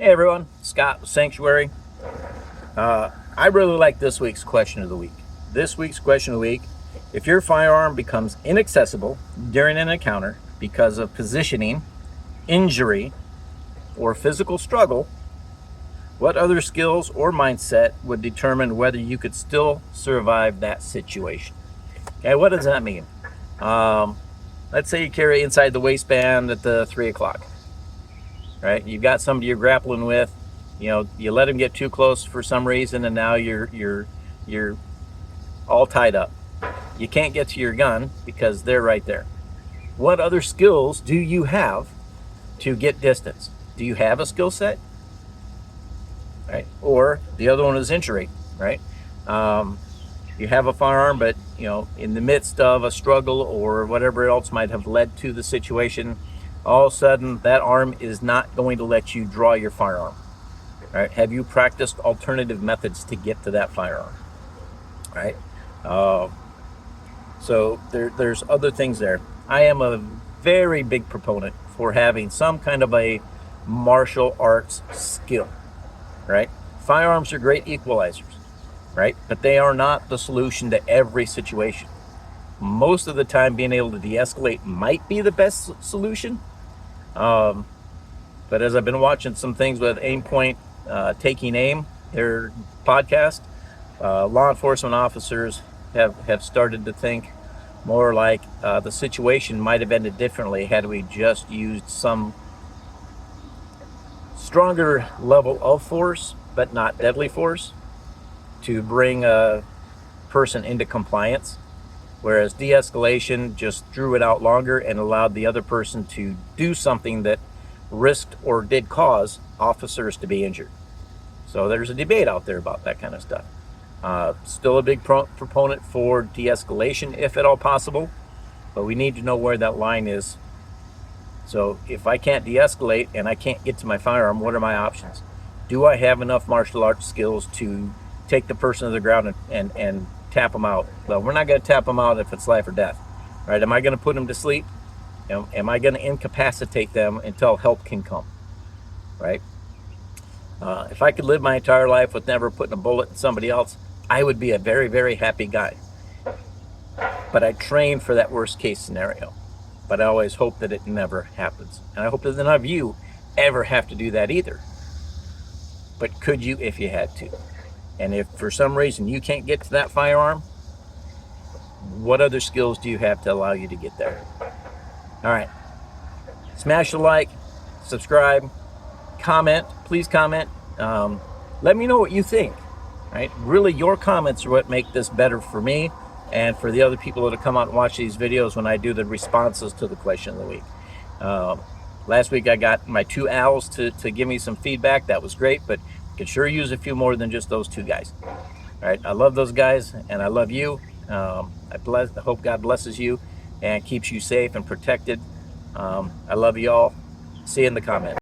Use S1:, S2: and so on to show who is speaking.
S1: Hey everyone, Scott with Sanctuary. I really like this week's question of the week. This week's question of the week: if your firearm becomes inaccessible during an encounter because of positioning, injury, or physical struggle, what other skills or mindset would determine whether you could still survive that situation? Okay, what does that mean? Let's say you carry inside the waistband at the 3 o'clock, right? You've got somebody you're grappling with. You let them get too close for some reason, and now you're all tied up. You can't get to your gun because they're right there. What other skills do you have to get distance? Do you have a skill set? Right? Or the other one is injury, right? You have a firearm, but in the midst of a struggle or whatever else might have led to the situation, all of a sudden that arm is not going to let you draw your firearm. Right? Have you practiced alternative methods to get to that firearm? Right? So there's other things there. I am a very big proponent for having some kind of a martial arts skill. Right? Firearms are great equalizers, right? But they are not the solution to every situation. Most of the time, being able to de-escalate might be the best solution. But as I've been watching some things with Aimpoint, Taking Aim, their podcast, law enforcement officers have started to think more like the situation might have ended differently had we just used some stronger level of force, but not deadly force, to bring a person into compliance, whereas de-escalation just drew it out longer and allowed the other person to do something that risked or did cause officers to be injured. So there's a debate out there about that kind of stuff. Still a big proponent for de-escalation if at all possible, but we need to know where that line is. So if I can't de-escalate and I can't get to my firearm, what are my options? Do I have enough martial arts skills to take the person to the ground and tap them out? Well, we're not going to tap them out if it's life or death, right? Am I going to put them to sleep? Am I going to incapacitate them until help can come, right? If I could live my entire life with never putting a bullet in somebody else, I would be a very, very happy guy. But I train for that worst case scenario. But I always hope that it never happens. And I hope that none of you ever have to do that either. But could you if you had to? And if for some reason you can't get to that firearm, what other skills do you have to allow you to get there? All right. Smash the like, subscribe, comment. Please comment. Let me know what you think. Right? Really, your comments are what make this better for me and for the other people that come out and watch these videos when I do the responses to the question of the week. Last week I got my 2 owls to give me some feedback. That was great, but could sure use a few more than just those 2 guys. All right, I love those guys and I love you. I hope God blesses you and keeps you safe and protected. I love you all. See you in the comments.